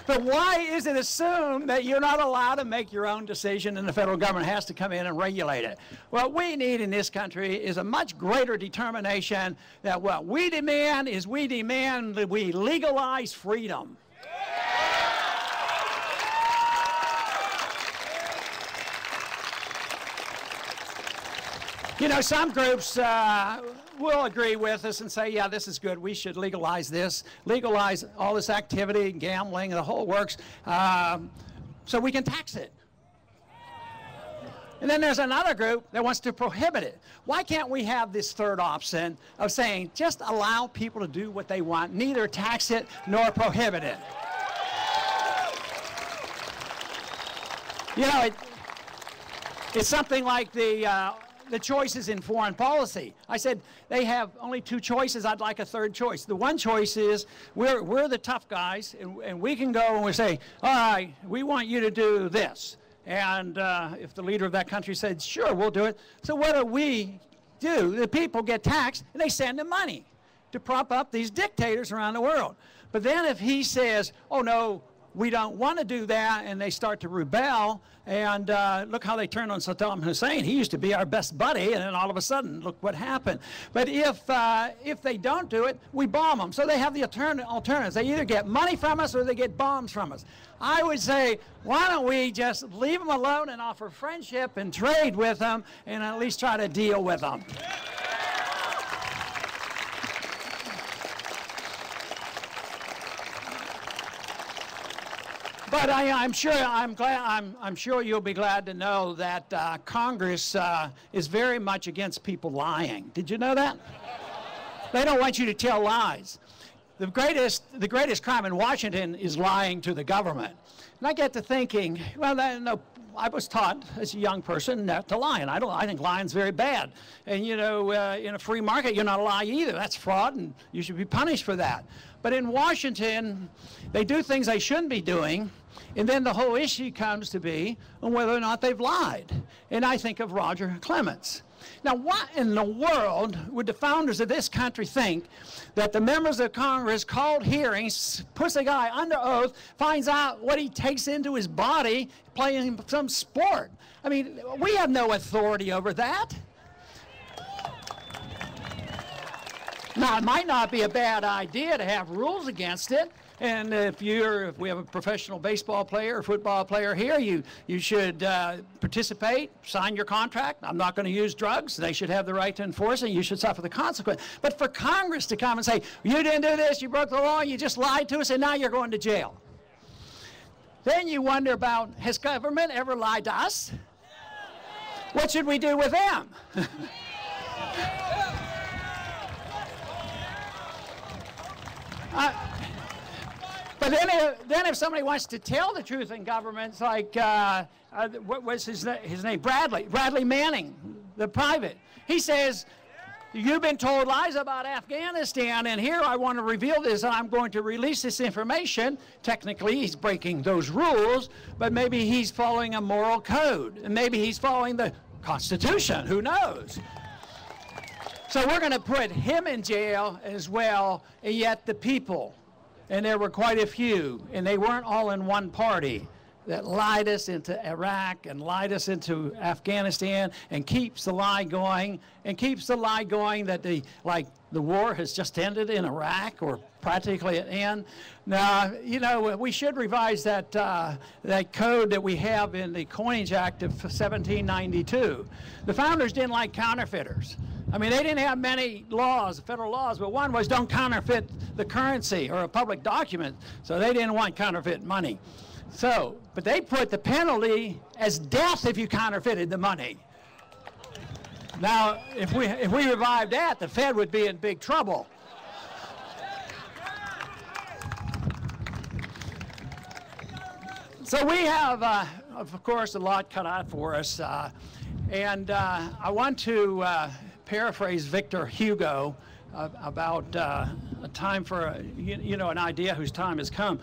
But why is it assumed that you're not allowed to make your own decision and the federal government has to come in and regulate it? What we need in this country is a much greater determination that what we demand is we demand that we legalize freedom. You know, some groups will agree with us and say, yeah, this is good. We should legalize this, legalize all this activity, gambling, the whole works, so we can tax it. And then there's another group that wants to prohibit it. Why can't we have this third option of saying, just allow people to do what they want, neither tax it nor prohibit it? You know, it's something like the choices in foreign policy. I said they have only two choices. I'd like a third choice. The one choice is we're the tough guys, and we can go and we say, all right, we want you to do this. And if the leader of that country said, sure, we'll do it. So what do we do? The people get taxed, and they send them money to prop up these dictators around the world. But then if he says, oh, no, we don't want to do that, and they start to rebel, and look how they turned on Saddam Hussein. He used to be our best buddy, and then all of a sudden, look what happened. But if they don't do it, we bomb them. So they have the alternatives. They either get money from us or they get bombs from us. I would say, why don't we just leave them alone and offer friendship and trade with them and at least try to deal with them. But I'm sure you'll be glad to know that Congress is very much against people lying. Did you know that? They don't want you to tell lies. The greatest crime in Washington is lying to the government. And I get to thinking, well, no, I was taught as a young person not to lie, and I think lying's very bad. And you know, in a free market, you're not a lie either. That's fraud, and you should be punished for that. But in Washington, they do things they shouldn't be doing, and then the whole issue comes to be on whether or not they've lied. And I think of Roger Clemens. Now, what in the world would the founders of this country think that the members of Congress called hearings, puts a guy under oath, finds out what he takes into his body playing some sport? I mean, we have no authority over that. Now, it might not be a bad idea to have rules against it. And if we have a professional baseball player or football player here, you should participate, sign your contract. I'm not going to use drugs. They should have the right to enforce it. You should suffer the consequence. But for Congress to come and say, you didn't do this, you broke the law, you just lied to us, and now you're going to jail. Then you wonder about, has government ever lied to us? What should we do with them? But then if somebody wants to tell the truth in government, it's like, what was his name? Bradley Manning, the private. He says, you've been told lies about Afghanistan, and here I want to reveal this, and I'm going to release this information. Technically, he's breaking those rules, but maybe he's following a moral code, and maybe he's following the Constitution. Who knows? So we're going to put him in jail as well, and yet the people, and there were quite a few, and they weren't all in one party, that lied us into Iraq and lied us into Afghanistan and keeps the lie going, and keeps the lie going that the war has just ended in Iraq, or practically at end. Now, you know, we should revise that code that we have in the Coinage Act of 1792. The founders didn't like counterfeiters. I mean, they didn't have many laws, federal laws, but one was don't counterfeit the currency or a public document. So they didn't want counterfeit money. So, but they put the penalty as death if you counterfeited the money. Now, if we revived that, the Fed would be in big trouble. So we have, of course, a lot cut out for us. And I want to paraphrase Victor Hugo about a time for, an idea whose time has come.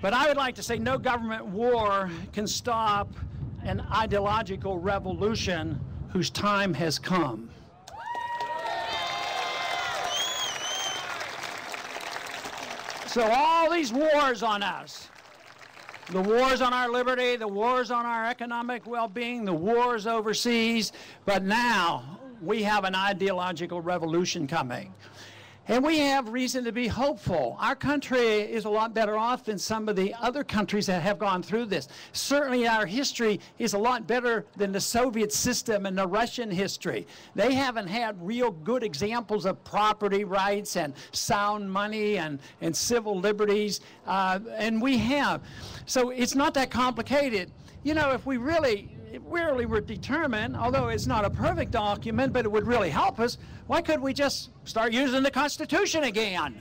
But I would like to say no government war can stop an ideological revolution whose time has come. So all these wars on us, the wars on our liberty, the wars on our economic well-being, the wars overseas, but now we have an ideological revolution coming. And we have reason to be hopeful. Our country is a lot better off than some of the other countries that have gone through this. Certainly our history is a lot better than the Soviet system and the Russian history. They haven't had real good examples of property rights and sound money and civil liberties, and we have. So it's not that complicated. You know, if we really were determined, although it's not a perfect document, but it would really help us, why could we just start using the Constitution again?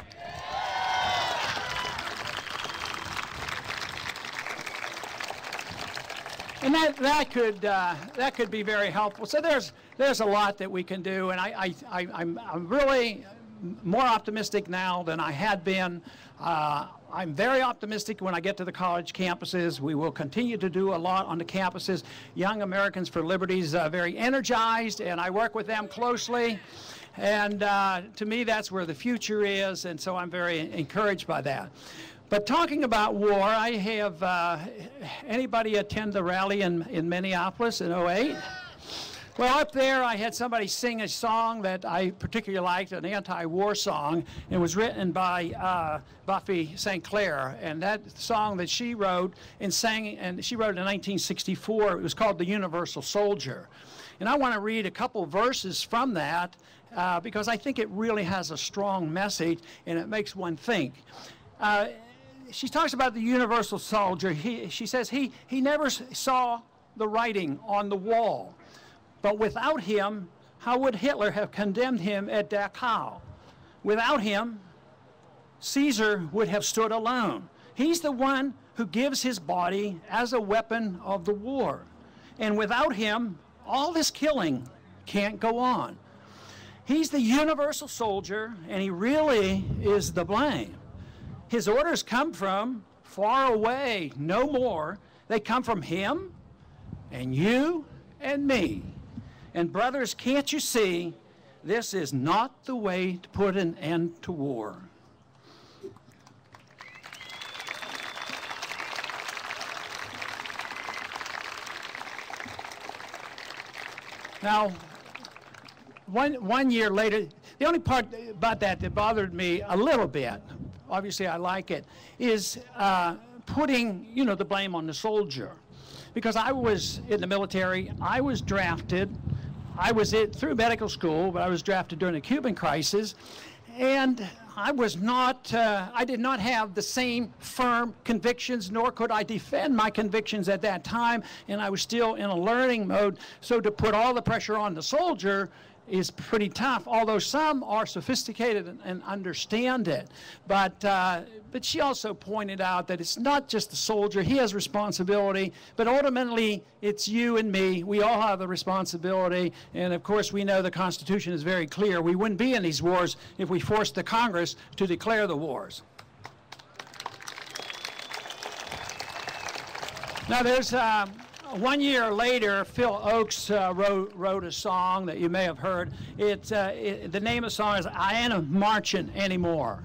And that could be very helpful. So there's a lot that we can do, and I'm really more optimistic now than I had been. I'm very optimistic when I get to the college campuses. We will continue to do a lot on the campuses. Young Americans for Liberty is very energized, and I work with them closely. And to me, that's where the future is, and so I'm very encouraged by that. But talking about war, I have, anybody attend the rally in Minneapolis in '08? Well, up there, I had somebody sing a song that I particularly liked, an anti-war song. It was written by Buffy St. Clair, and that song that she wrote and sang, and she wrote it in 1964, it was called The Universal Soldier. And I want to read a couple verses from that because I think it really has a strong message, and it makes one think. She talks about the universal soldier. She says he never saw the writing on the wall. But without him, how would Hitler have condemned him at Dachau? Without him, Caesar would have stood alone. He's the one who gives his body as a weapon of the war. And without him, all this killing can't go on. He's the universal soldier, and he really is the blame. His orders come from far away, no more. They come from him and you and me. And brothers, can't you see, this is not the way to put an end to war. Now, one year later, the only part about that bothered me a little bit, obviously I like it, is putting, you know, the blame on the soldier. Because I was in the military, I was drafted, I was through medical school, but I was drafted during the Cuban crisis, and I was not, I did not have the same firm convictions, nor could I defend my convictions at that time, and I was still in a learning mode. So to put all the pressure on the soldier is pretty tough, although some are sophisticated and understand it. But she also pointed out that it's not just the soldier, he has responsibility, but ultimately it's you and me. We all have the responsibility, and of course we know the Constitution is very clear. We wouldn't be in these wars if we forced the Congress to declare the wars. Now there's 1 year later, Phil Oakes wrote a song that you may have heard. The name of the song is I Ain't Marching Anymore.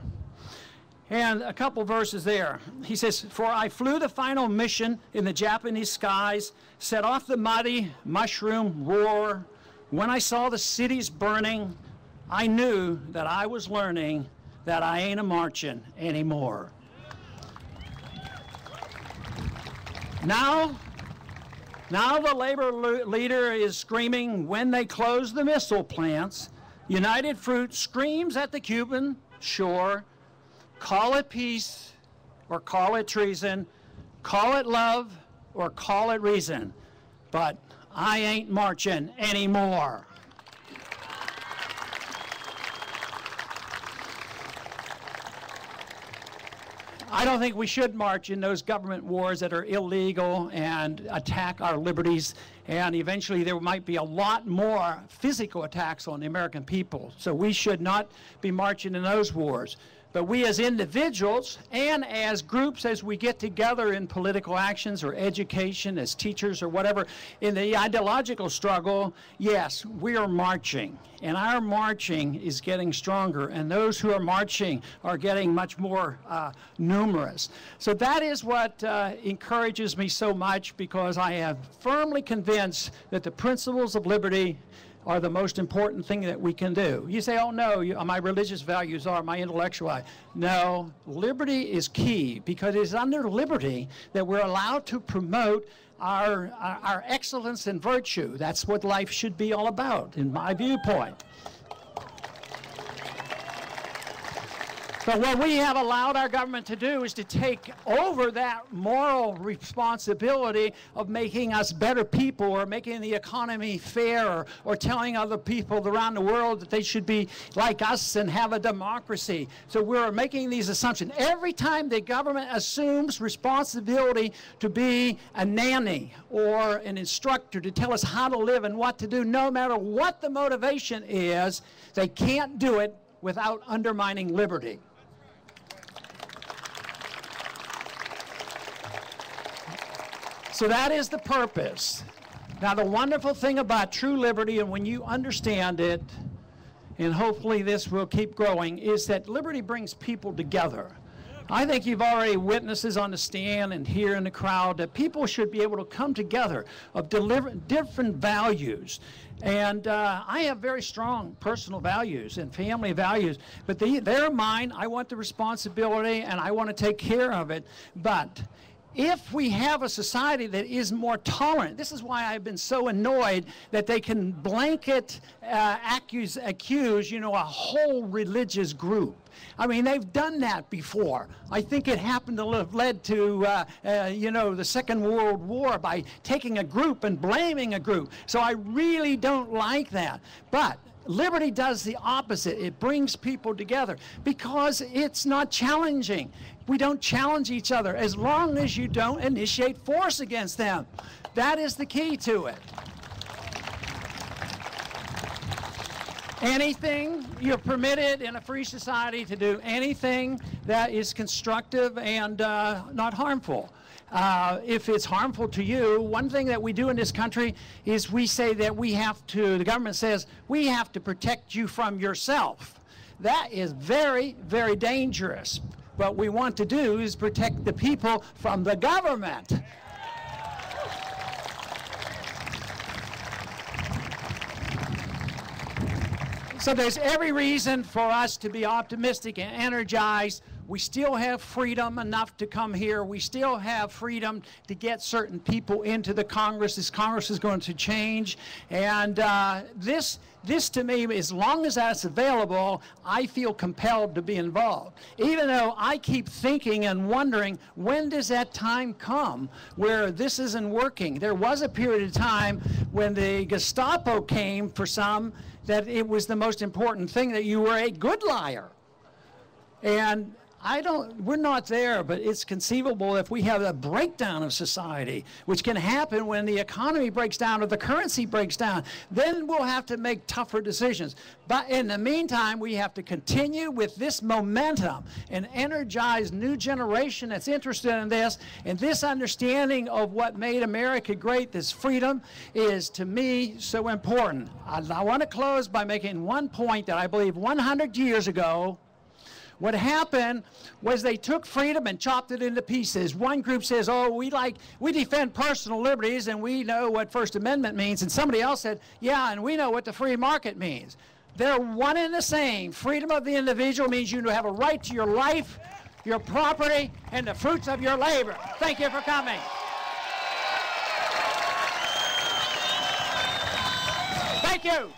And a couple verses there. He says, for I flew the final mission in the Japanese skies, set off the mighty mushroom roar. When I saw the cities burning, I knew that I was learning that I ain't a-marching anymore. Now the labor leader is screaming when they close the missile plants. United Fruit screams at the Cuban shore. Call it peace or call it treason. Call it love or call it reason. But I ain't marching anymore. I don't think we should march in those government wars that are illegal and attack our liberties, and eventually there might be a lot more physical attacks on the American people. So we should not be marching in those wars. But we as individuals and as groups, as we get together in political actions or education, as teachers or whatever, in the ideological struggle, yes, we are marching. And our marching is getting stronger. And those who are marching are getting much more numerous. So that is what encourages me so much, because I am firmly convinced that the principles of liberty are the most important thing that we can do. You say, oh no, my religious values are, my intellectual. No, liberty is key, because it is under liberty that we're allowed to promote our excellence and virtue. That's what life should be all about, in my viewpoint. But what we have allowed our government to do is to take over that moral responsibility of making us better people, or making the economy fair, or telling other people around the world that they should be like us and have a democracy. So we're making these assumptions. Every time the government assumes responsibility to be a nanny or an instructor to tell us how to live and what to do, no matter what the motivation is, they can't do it without undermining liberty. So that is the purpose. Now, the wonderful thing about true liberty, and when you understand it, and hopefully this will keep growing, is that liberty brings people together. I think you've already witnesses on the stand and here in the crowd that people should be able to come together of different values. And I have very strong personal values and family values, but they're mine. I want the responsibility and I want to take care of it. But if we have a society that is more tolerant, this is why I've been so annoyed that they can blanket accuse, you know, a whole religious group. I mean, they've done that before. I think it happened to have led to, you know, the Second World War by taking a group and blaming a group. So I really don't like that. But liberty does the opposite. It brings people together because it's not challenging. We don't challenge each other as long as you don't initiate force against them. That is the key to it. Anything, you're permitted in a free society to do anything that is constructive and not harmful. If it's harmful to you, one thing that we do in this country is we say that we have to, the government says, we have to protect you from yourself. That is very, very dangerous. What we want to do is protect the people from the government. So there's every reason for us to be optimistic and energized. We still have freedom enough to come here. We still have freedom to get certain people into the Congress. This Congress is going to change. And this to me, as long as that's available, I feel compelled to be involved. Even though I keep thinking and wondering, when does that time come where this isn't working? There was a period of time when the Gestapo came for some, that it was the most important thing that you were a good liar. And we're not there, but it's conceivable if we have a breakdown of society, which can happen when the economy breaks down or the currency breaks down, then we'll have to make tougher decisions. But in the meantime, we have to continue with this momentum and energize new generation that's interested in this, and this understanding of what made America great, this freedom, is to me so important. I want to close by making one point that I believe 100 years ago, what happened was they took freedom and chopped it into pieces. One group says, oh, we defend personal liberties and we know what First Amendment means. And somebody else said, yeah, and we know what the free market means. They're one and the same. Freedom of the individual means you have a right to your life, your property, and the fruits of your labor. Thank you for coming. Thank you.